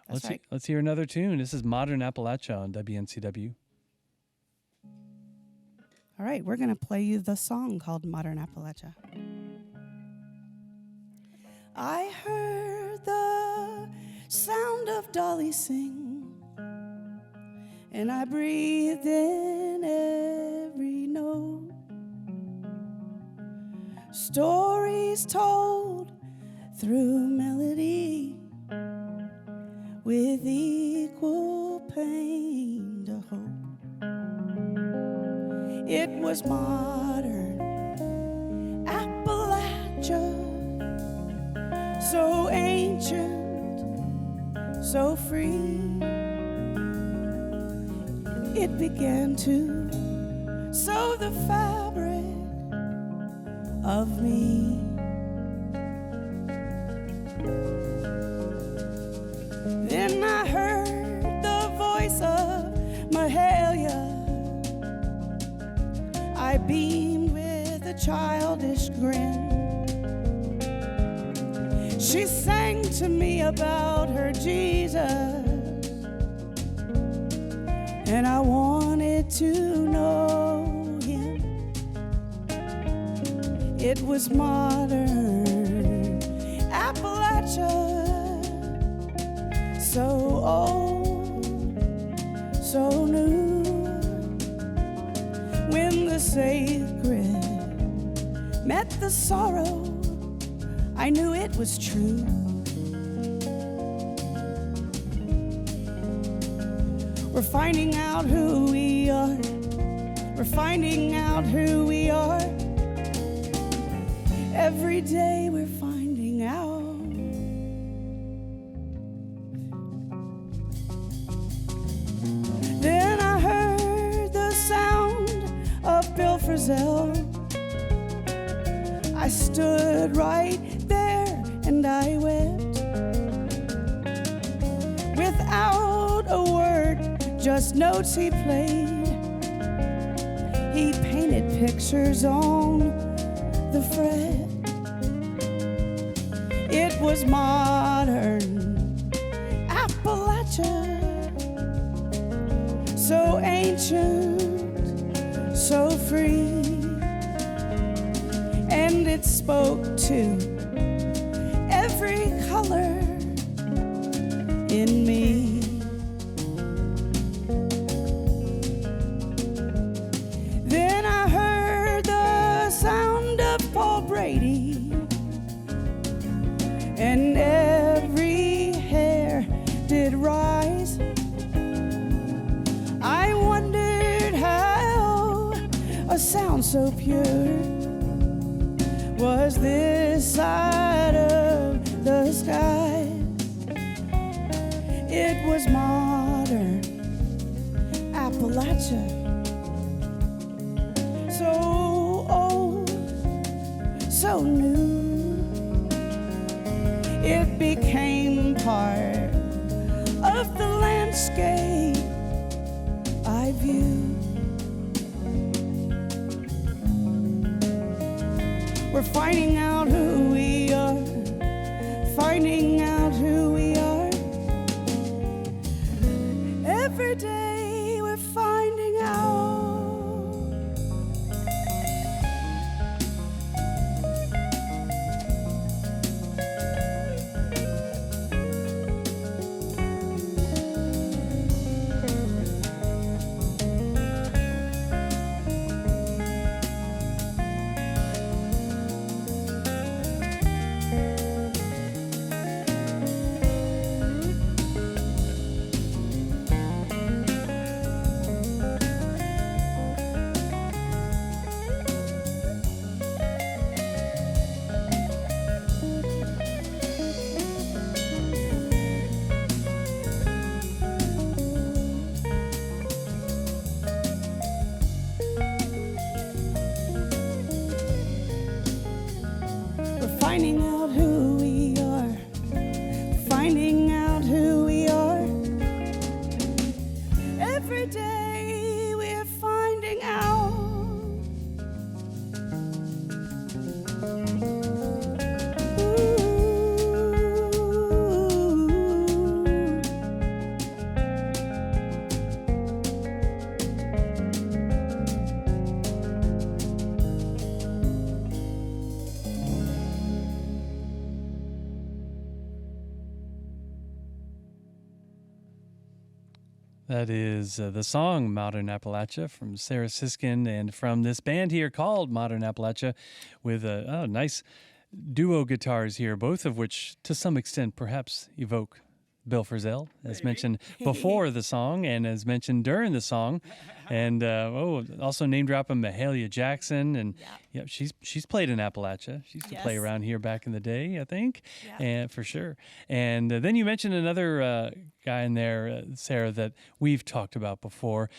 That's right. Let's hear another tune. This is Modern Appalachia on WNCW. All right, we're going to play you the song called Modern Appalachia. I heard the sound of Dolly sing, and I breathed in every note. Stories told through melody, with equal pain to hope. It was modern Appalachia, so ancient, so free. It began to sew the fabric of me. Then I heard the voice of Mahalia. I beamed with a childish grin. She sang to me about her Jesus, and I wanted to know him. It was modern Appalachia, so old, so new. When the sacred met the sorrow, I knew it was true. We're finding out who we are. We're finding out who we are. Every day we're finding out. Then I heard the sound of Bill Frisell. I stood right there and I wept. Without a word, just notes he played. He painted pictures on the fret. It was modern Appalachia, so ancient, so free. And it spoke to every color in me. Then I heard the sound of Paul Brady, and every hair did rise. I wondered how a sound so pure was this side of the sky. It was modern Appalachia, so old, so new. It became part of the landscape I view. We're finding out who we are, finding out who we are. Every day we're finding out. Finding out who we are, finding out who we are. Every day we're finding out. Ooh. That is the song Modern Appalachia from Sarah Siskind and from this band here called Modern Appalachia with nice duo guitars here, both of which to some extent perhaps evoke Bill Frisell, as mentioned before the song and as mentioned during the song. And also name dropping Mahalia Jackson. And yeah, she's played in Appalachia. She used to play around here back in the day, I think, and for sure. And then you mentioned another guy in there, Sarah, that we've talked about before,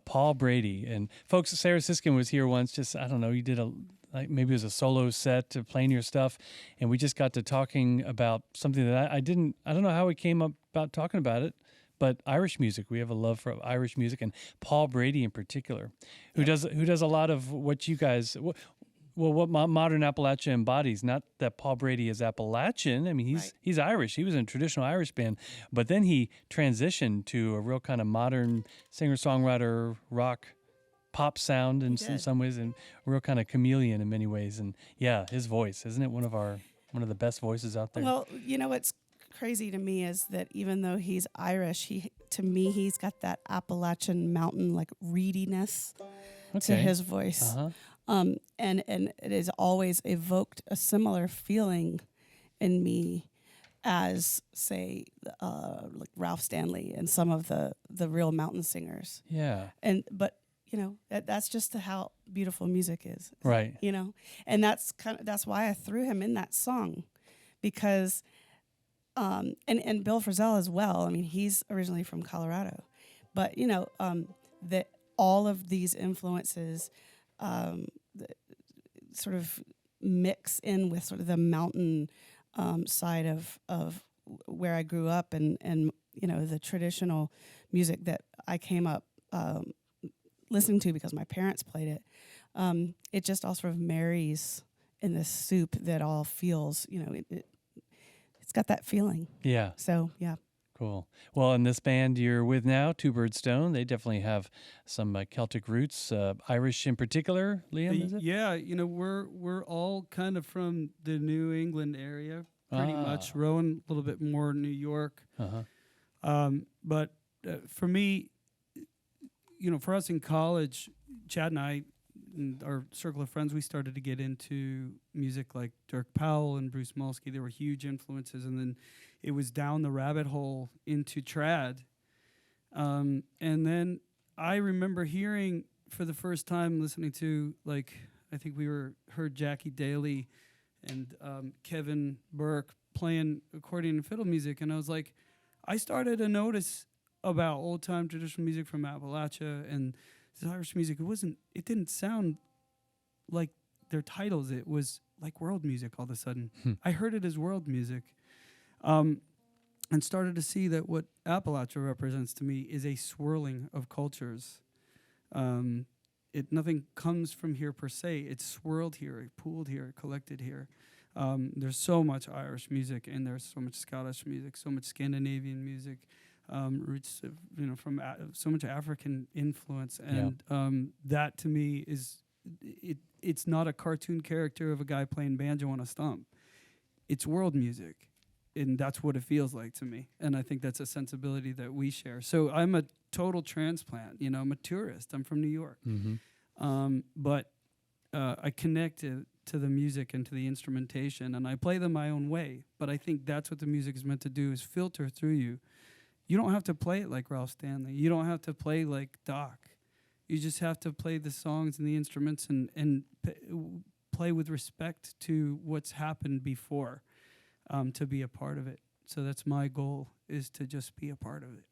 Paul Brady. And folks, Sarah Siskind was here once. Just, I don't know, you did maybe it was a solo set of playing your stuff, and we just got to talking about something that I don't know how we came up about talking about it, but Irish music. We have a love for Irish music, and Paul Brady in particular, who does a lot of what you guys, what Modern Appalachia embodies. Not that Paul Brady is Appalachian. I mean, he's Irish. He was in a traditional Irish band, but then he transitioned to a real kind of modern singer-songwriter rock pop sound in some ways, and real kind of chameleon in many ways. And yeah, his voice, isn't it one of the best voices out there? Well, you know what's crazy to me is that even though he's Irish, he's got that Appalachian mountain like reediness to his voice. And it has always evoked a similar feeling in me as, say, like Ralph Stanley and some of the real mountain singers. Yeah. But you know, that's just how beautiful music is. Right. You know, and that's why I threw him in that song, because, and Bill Frisell as well. I mean, he's originally from Colorado, but you know, that all of these influences, sort of mix in with sort of the mountain side of where I grew up, and you know, the traditional music that I came up listening to because my parents played it. It just all sort of marries in this soup that all feels, you know, it's got that feeling. Yeah. So, yeah. Cool. Well, in this band you're with now, Two Bird Stone, they definitely have some Celtic roots, Irish in particular. Liam, is it? Yeah, you know, we're all kind of from the New England area, pretty much. Rowan, a little bit more New York. But for me, you know, for us in college, Chad and I, and our circle of friends, we started to get into music like Dirk Powell and Bruce Molsky. They were huge influences, and then it was down the rabbit hole into trad. And then I remember hearing for the first time, listening to, like, I think heard Jackie Daly and Kevin Burke playing accordion and fiddle music, and I was like, I started to notice about old time traditional music from Appalachia and this Irish music. It didn't sound like their titles. It was like world music all of a sudden. I heard it as world music, and started to see that what Appalachia represents to me is a swirling of cultures. Nothing comes from here per se. It's swirled here, pooled here, collected here. There's so much Irish music, and there's so much Scottish music, so much Scandinavian music. Roots of, you know, from so much African influence, and that to me is it's not a cartoon character of a guy playing banjo on a stump. It's world music, and that's what it feels like to me. And I think that's a sensibility that we share. So I'm a total transplant. You know, I'm a tourist. I'm from New York, but I connected to the music and to the instrumentation, and I play them my own way. But I think that's what the music is meant to do: is filter through you. You don't have to play it like Ralph Stanley. You don't have to play like Doc. You just have to play the songs and the instruments and play with respect to what's happened before, to be a part of it. So that's my goal, is to just be a part of it.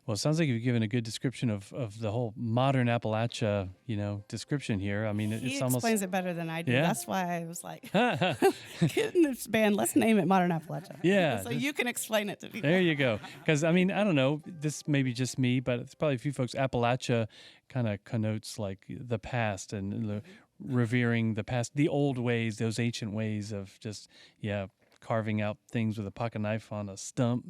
Well, it sounds like you've given a good description of the whole modern Appalachia, you know, description here. I mean, he it's almost explains it better than I do. Yeah? That's why I was like, get in this band, let's name it Modern Appalachia. Yeah. So you can explain it to people. There you go. Because, I mean, I don't know, this may be just me, but it's probably a few folks. Appalachia kind of connotes like the past and the revering the past, the old ways, those ancient ways of just, carving out things with a pocket knife on a stump,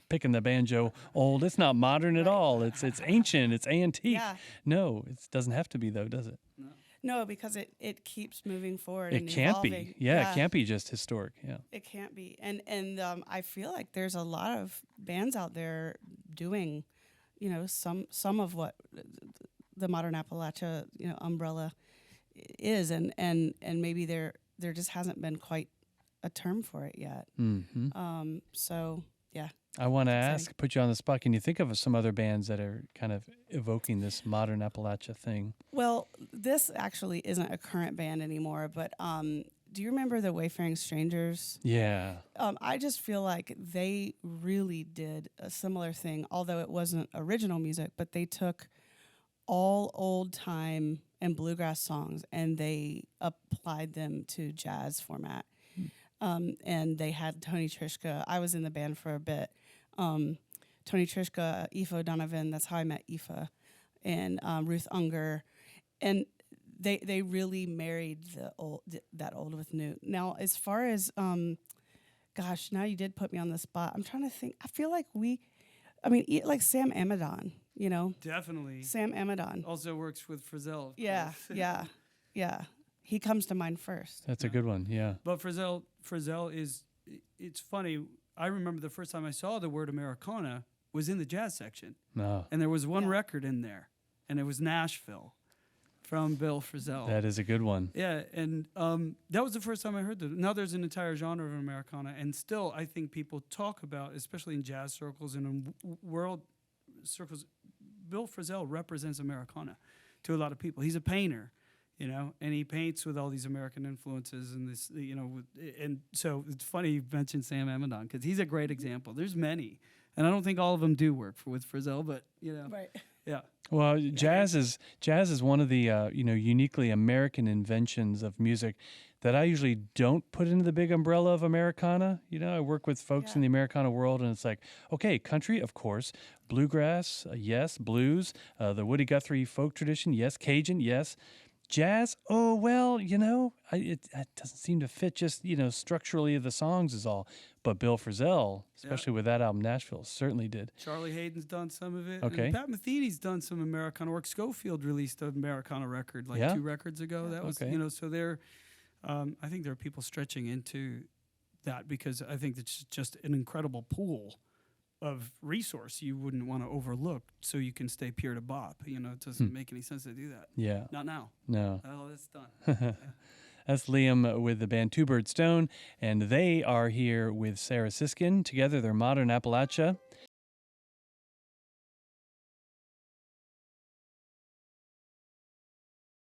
picking the banjo old. It's not modern at all. It's ancient. It's antique. Yeah. No, it doesn't have to be, though, does it? No, because it keeps moving forward. It and can't evolving. be. Yeah, it can't be just historic. Yeah, it can't be. And I feel like there's a lot of bands out there doing, some of what the modern Appalachia, umbrella is, and maybe there just hasn't been quite a term for it yet. So yeah. I want to put you on the spot. Can you think of some other bands that are kind of evoking this modern Appalachia thing? Well, this actually isn't a current band anymore, but do you remember the Wayfaring Strangers? Yeah. I just feel like they really did a similar thing, although it wasn't original music, but they took all old time and bluegrass songs and they applied them to jazz format. And they had Tony Trischka. I was in the band for a bit. Tony Trischka, Aoife Donovan, that's how I met Aoife, and Ruth Unger. And they really married that old with new. Now, as far as, gosh, now you did put me on the spot. I'm trying to think. I feel like like Sam Amidon, Definitely. Sam Amidon. Also works with Frizzell. Yeah. He comes to mind first. That's a good one, yeah. But Frizzell is, it's funny. I remember the first time I saw the word Americana was in the jazz section. No. And there was one record in there, and it was Nashville from Bill Frizzell. That is a good one. Yeah, and that was the first time I heard that. Now there's an entire genre of Americana, and still I think people talk about, especially in jazz circles and in world circles, Bill Frizzell represents Americana to a lot of people. He's a painter. And he paints with all these American influences and this, and so it's funny you mentioned Sam Amidon because he's a great example. There's many, and I don't think all of them do work with Frizzell, but Right. Yeah. Well, jazz is one of the uniquely American inventions of music that I usually don't put into the big umbrella of Americana. I work with folks in the Americana world, and it's like, okay, country, of course, bluegrass, yes, blues, the Woody Guthrie folk tradition, yes, Cajun, yes. Jazz, oh, well, it doesn't seem to fit just, structurally the songs is all. But Bill Frizzell, especially with that album, Nashville, certainly did. Charlie Hayden's done some of it. Okay. And Pat Metheny's done some Americana work. Schofield released an Americana record 2 records ago. That was, so there, I think there are people stretching into that because I think it's just an incredible pool of resource you wouldn't want to overlook so you can stay pure to bop. It doesn't make any sense to do that. Yeah. Not now. No. Oh, that's done. That's Liam with the band Two Bird Stone, and they are here with Sarah Siskind. Together, they're Modern Appalachia.